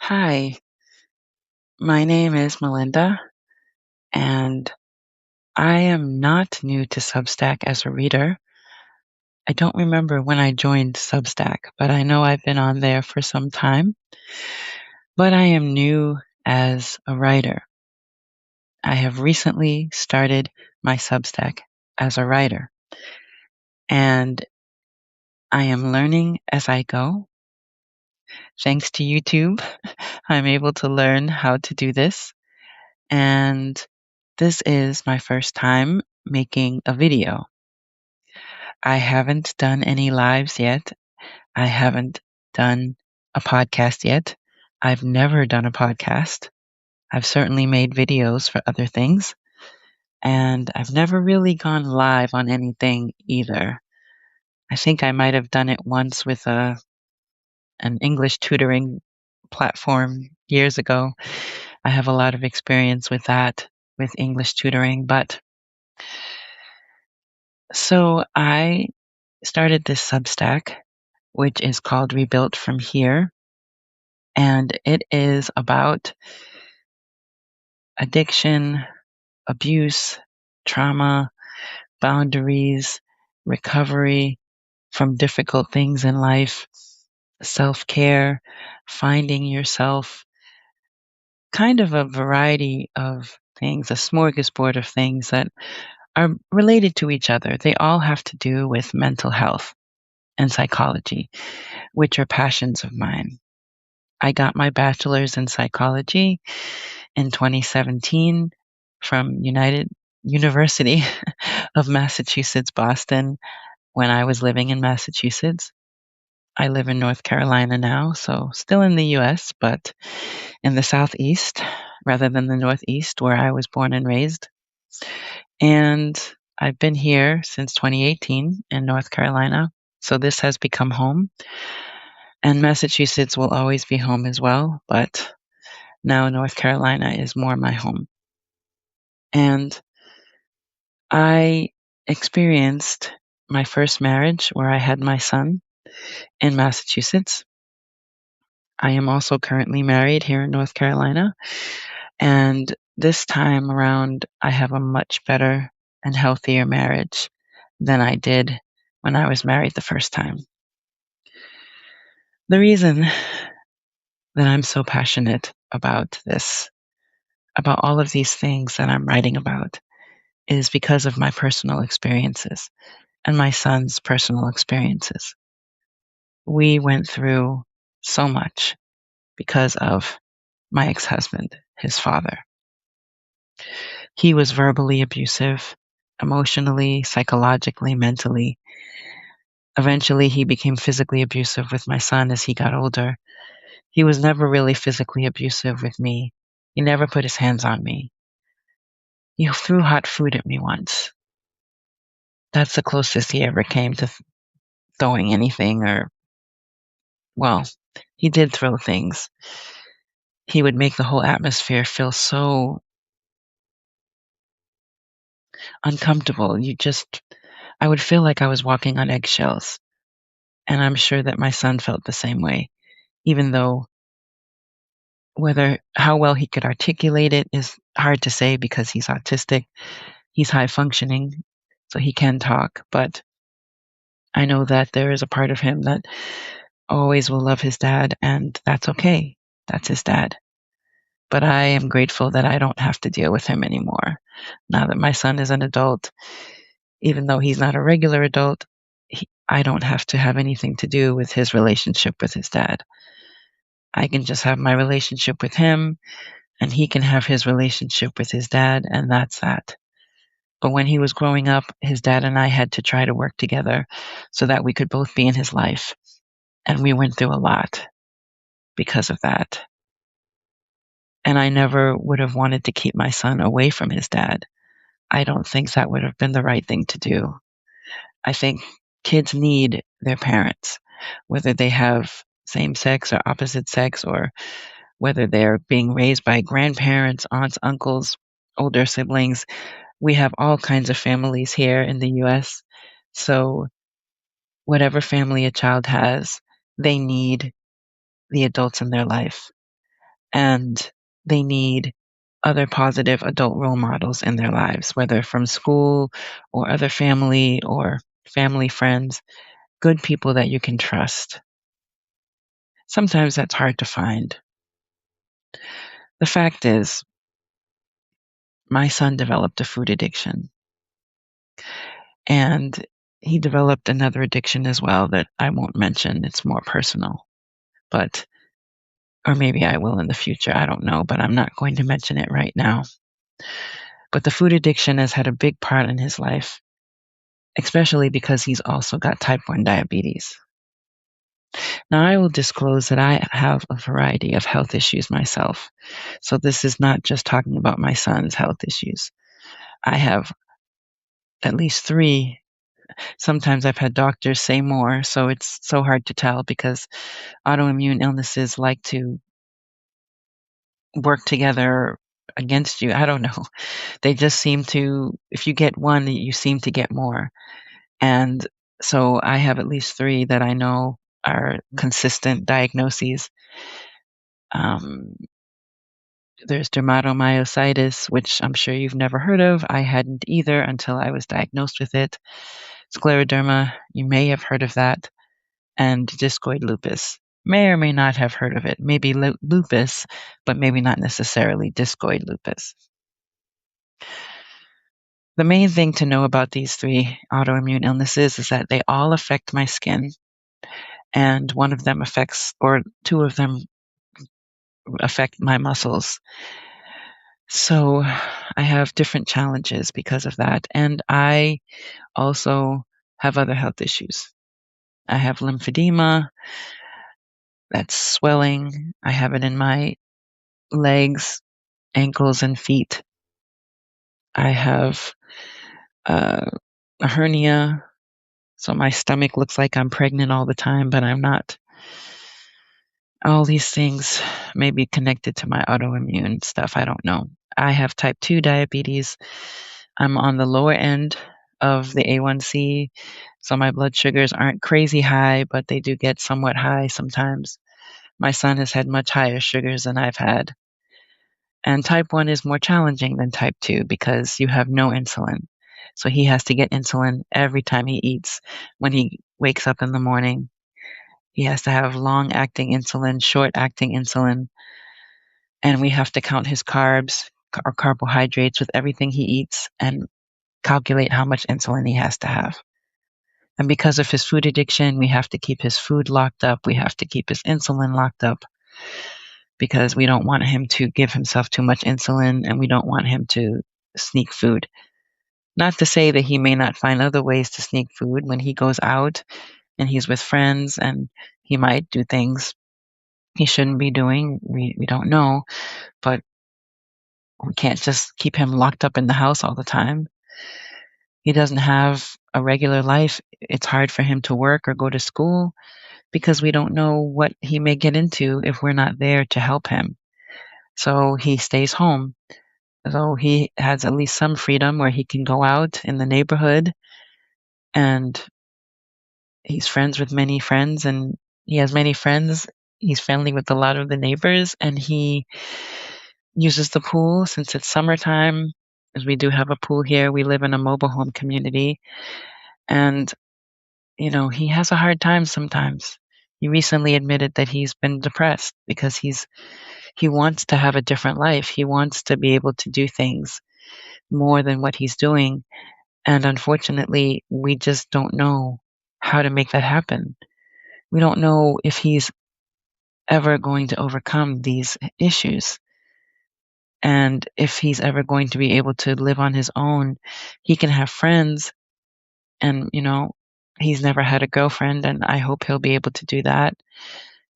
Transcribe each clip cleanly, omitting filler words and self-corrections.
Hi, my name is Melinda, and I am not new to Substack as a reader. I don't remember when I joined Substack, but I know I've been on there for some time. But I am new as a writer. I have recently started my Substack as a writer, and I am learning as I go. Thanks to YouTube, I'm able to learn how to do this, and this is my first time making a video. I haven't done any lives yet. I haven't done a podcast yet. I've never done a podcast. I've certainly made videos for other things, and I've never really gone live on anything either. I think I might have done it once with an English tutoring platform years ago. I have a lot of experience with that, with English tutoring. But so I started this Substack, which is called Rebuilt From Here. And it is about addiction, abuse, trauma, boundaries, recovery from difficult things in life, self care, finding yourself, kind of a variety of things, a smorgasbord of things that are related to each other. They all have to do with mental health and psychology, which are passions of mine. I got my bachelor's in psychology in 2017 from United University of Massachusetts, Boston, when I was living in Massachusetts. I live in North Carolina now, so still in the US, but in the Southeast rather than the Northeast where I was born and raised. And I've been here since 2018 in North Carolina, so this has become home. And Massachusetts will always be home as well, but now North Carolina is more my home. And I experienced my first marriage where I had my son in Massachusetts. I am also currently married here in North Carolina. And this time around, I have a much better and healthier marriage than I did when I was married the first time. The reason that I'm so passionate about this, about all of these things that I'm writing about, is because of my personal experiences and my son's personal experiences. We went through so much because of my ex-husband, his father. He was verbally abusive, emotionally, psychologically, mentally. Eventually, he became physically abusive with my son as he got older. He was never really physically abusive with me. He never put his hands on me. He threw hot food at me once. That's the closest he ever came to throwing anything, or, well, he did throw things. He would make the whole atmosphere feel so uncomfortable. I would feel like I was walking on eggshells. And I'm sure that my son felt the same way, even though whether how well he could articulate it is hard to say because he's autistic. He's high functioning, so he can talk, but I know that there is a part of him that always will love his dad, and that's okay. That's his dad. But I am grateful that I don't have to deal with him anymore. Now that my son is an adult, even though he's not a regular adult, I don't have to have anything to do with his relationship with his dad. I can just have my relationship with him, and he can have his relationship with his dad, and that's that. But when he was growing up, his dad and I had to try to work together so that we could both be in his life. And we went through a lot because of that. And I never would have wanted to keep my son away from his dad. I don't think that would have been the right thing to do. I think kids need their parents, whether they have same sex or opposite sex, or whether they're being raised by grandparents, aunts, uncles, older siblings. We have all kinds of families here in the US. So, whatever family a child has, they need the adults in their life. and they need other positive adult role models in their lives, whether from school or other family or family friends, good people that you can trust. Sometimes that's hard to find. The fact is, my son developed a food addiction, and he developed another addiction as well that I won't mention. It's more personal, but, or maybe I will in the future. I don't know, but I'm not going to mention it right now. But the food addiction has had a big part in his life, especially because he's also got type 1 diabetes. Now, I will disclose that I have a variety of health issues myself. So this is not just talking about my son's health issues. I have at least 3. Sometimes I've had doctors say more, so it's so hard to tell because autoimmune illnesses like to work together against you. I don't know. They just seem to, if you get one, you seem to get more. And so I have at least 3 that I know are consistent diagnoses. Um, there's dermatomyositis, which I'm sure you've never heard of. I hadn't either until I was diagnosed with it. Scleroderma, you may have heard of that. And discoid lupus. May or may not have heard of it. Maybe lupus, but maybe not necessarily discoid lupus. The main thing to know about these 3 autoimmune illnesses is that they all affect my skin, and one of them affects, or 2 of them affect my muscles. So I have different challenges because of that. And I also have other health issues. I have lymphedema, that's swelling. I have it in my legs, ankles, and feet. I have a hernia, so my stomach looks like I'm pregnant all the time, but I'm not. All these things may be connected to my autoimmune stuff. I don't know. I have type 2 diabetes. I'm on the lower end of the A1C, so my blood sugars aren't crazy high, but they do get somewhat high sometimes. My son has had much higher sugars than I've had. And type 1 is more challenging than type 2 because you have no insulin. So he has to get insulin every time he eats. When he wakes up in the morning, he has to have long acting insulin, short acting insulin, and we have to count his carbs or carbohydrates with everything he eats and calculate how much insulin he has to have. And because of his food addiction, we have to keep his food locked up. We have to keep his insulin locked up because we don't want him to give himself too much insulin and we don't want him to sneak food. Not to say that he may not find other ways to sneak food when he goes out and he's with friends and he might do things he shouldn't be doing. We don't know, but we can't just keep him locked up in the house all the time. He doesn't have a regular life. It's hard for him to work or go to school because we don't know what he may get into if we're not there to help him. So he stays home. So he has at least some freedom where he can go out in the neighborhood and he's friends with many friends and he has many friends. He's friendly with a lot of the neighbors and he uses the pool since it's summertime. As we do have a pool here, we live in a mobile home community and he has a hard time sometimes. He recently admitted that he's been depressed because he wants to have a different life. He wants to be able to do things more than what he's doing. And unfortunately, we just don't know how to make that happen. We don't know if he's ever going to overcome these issues. And if he's ever going to be able to live on his own, he can have friends. And, he's never had a girlfriend. And I hope he'll be able to do that,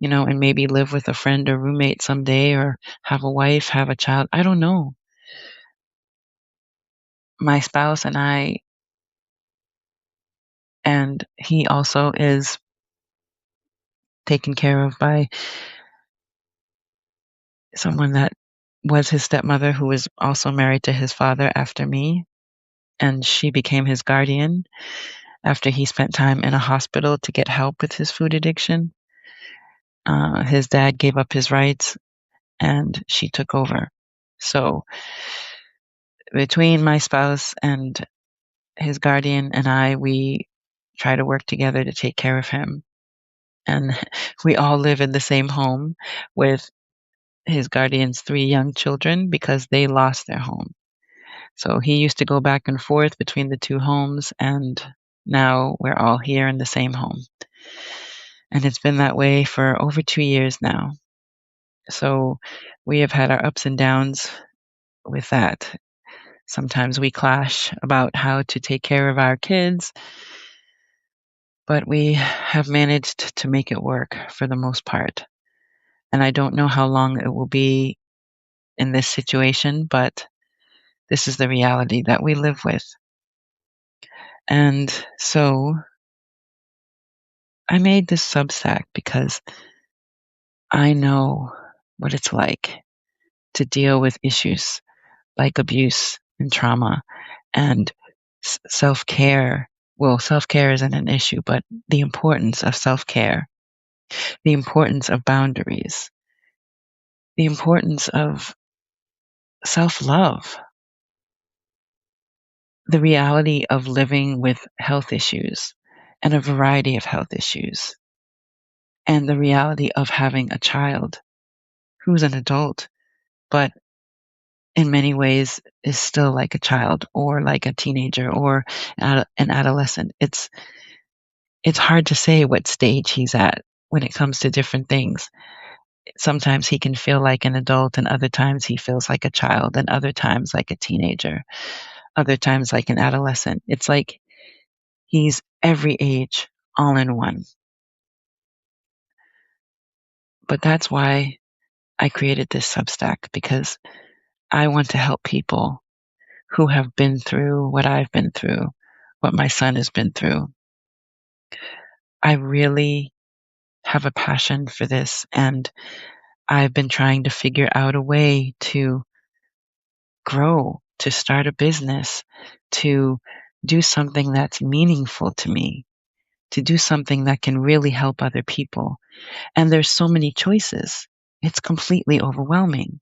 and maybe live with a friend or roommate someday or have a wife, have a child. I don't know. My spouse and I, and he also is taken care of by someone that was his stepmother who was also married to his father after me, and she became his guardian after he spent time in a hospital to get help with his food addiction. His dad gave up his rights and she took over. So between my spouse and his guardian and I, we try to work together to take care of him. And we all live in the same home with his guardian's 3 young children because they lost their home. So he used to go back and forth between the 2 homes, and now we're all here in the same home. And it's been that way for over 2 years now. So we have had our ups and downs with that. Sometimes we clash about how to take care of our kids, but we have managed to make it work for the most part. And I don't know how long it will be in this situation, but this is the reality that we live with. And so I made this Substack because I know what it's like to deal with issues like abuse and trauma and self care. Well, self care isn't an issue, but the importance of self care, the importance of boundaries, the importance of self love, the reality of living with health issues and a variety of health issues, and the reality of having a child who's an adult, but in many ways is still like a child or like a teenager or an adolescent. It's hard to say what stage he's at when it comes to different things. Sometimes he can feel like an adult, and other times he feels like a child, and other times like a teenager, other times like an adolescent. It's like he's every age all in one. But that's why I created this Substack, because I want to help people who have been through what I've been through, what my son has been through. I really have a passion for this, and I've been trying to figure out a way to grow, to start a business, to do something that's meaningful to me, to do something that can really help other people. And there's so many choices. It's completely overwhelming.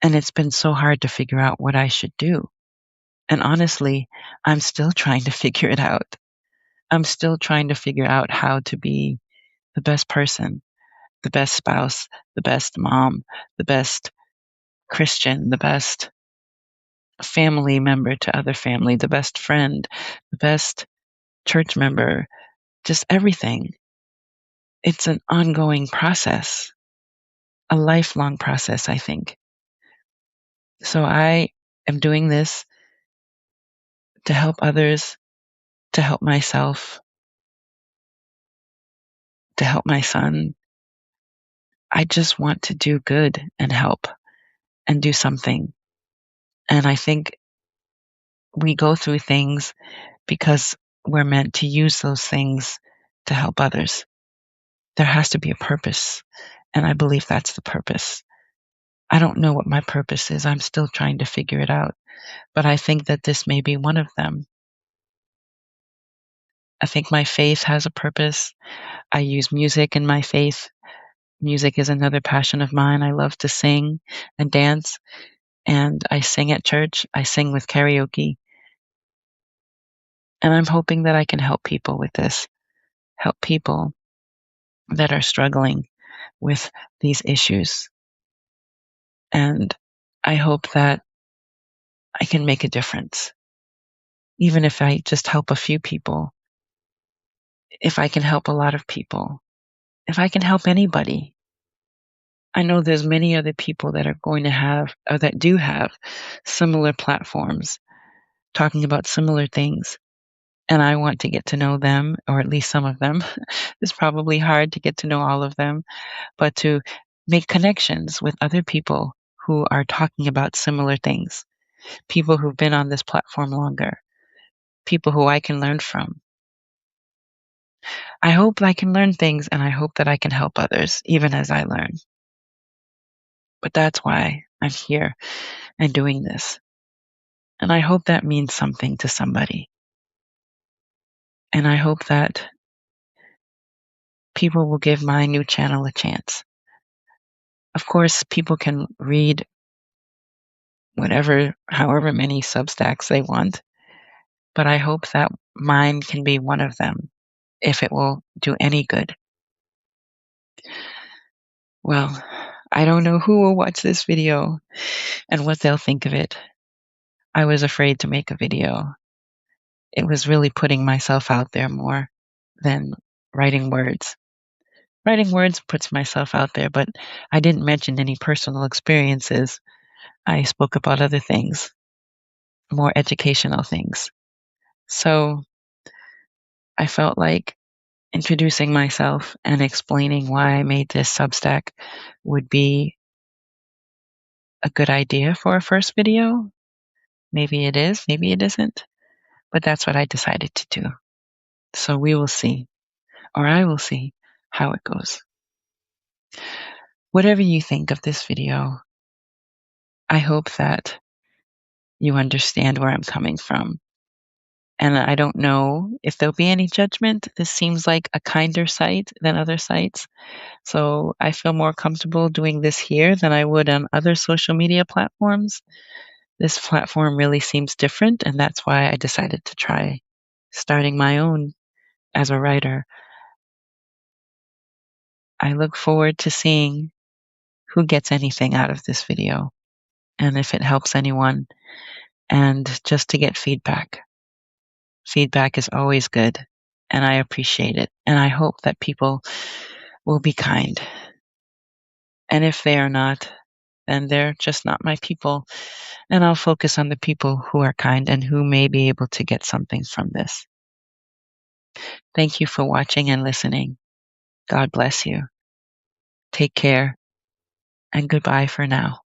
And it's been so hard to figure out what I should do. And honestly, I'm still trying to figure it out. I'm still trying to figure out how to be the best person, the best spouse, the best mom, the best Christian, the best family member to other family, the best friend, the best church member, just everything. It's an ongoing process, a lifelong process, I think. So I am doing this to help others, to help myself, to help my son. I just want to do good and help and do something. And I think we go through things because we're meant to use those things to help others. There has to be a purpose. And I believe that's the purpose. I don't know what my purpose is. I'm still trying to figure it out. But I think that this may be one of them. I think my faith has a purpose. I use music in my faith. Music is another passion of mine. I love to sing and dance, and I sing at church. I sing with karaoke. And I'm hoping that I can help people with this, help people that are struggling with these issues. And I hope that I can make a difference. Even if I just help a few people, if I can help a lot of people, if I can help anybody. I know there's many other people that are going to have, or that do have, similar platforms talking about similar things. And I want to get to know them, or at least some of them. It's probably hard to get to know all of them, but to make connections with other people who are talking about similar things, people who've been on this platform longer, people who I can learn from. I hope I can learn things, and I hope that I can help others, even as I learn. But that's why I'm here and doing this. And I hope that means something to somebody. And I hope that people will give my new channel a chance. Of course, people can read however many Substacks they want, but I hope that mine can be one of them, if it will do any good. Well, I don't know who will watch this video and what they'll think of it. I was afraid to make a video. It was really putting myself out there more than writing words. Writing words puts myself out there, but I didn't mention any personal experiences. I spoke about other things, more educational things. So I felt like introducing myself and explaining why I made this Substack would be a good idea for a first video. Maybe it is, maybe it isn't, but that's what I decided to do. So we will see, or I will see how it goes. Whatever you think of this video, I hope that you understand where I'm coming from. And I don't know if there'll be any judgment. This seems like a kinder site than other sites. So I feel more comfortable doing this here than I would on other social media platforms. This platform really seems different, and that's why I decided to try starting my own as a writer. I look forward to seeing who gets anything out of this video and if it helps anyone, and just to get feedback. Feedback is always good, and I appreciate it. And I hope that people will be kind. And if they are not, then they're just not my people. And I'll focus on the people who are kind and who may be able to get something from this. Thank you for watching and listening. God bless you. Take care, and goodbye for now.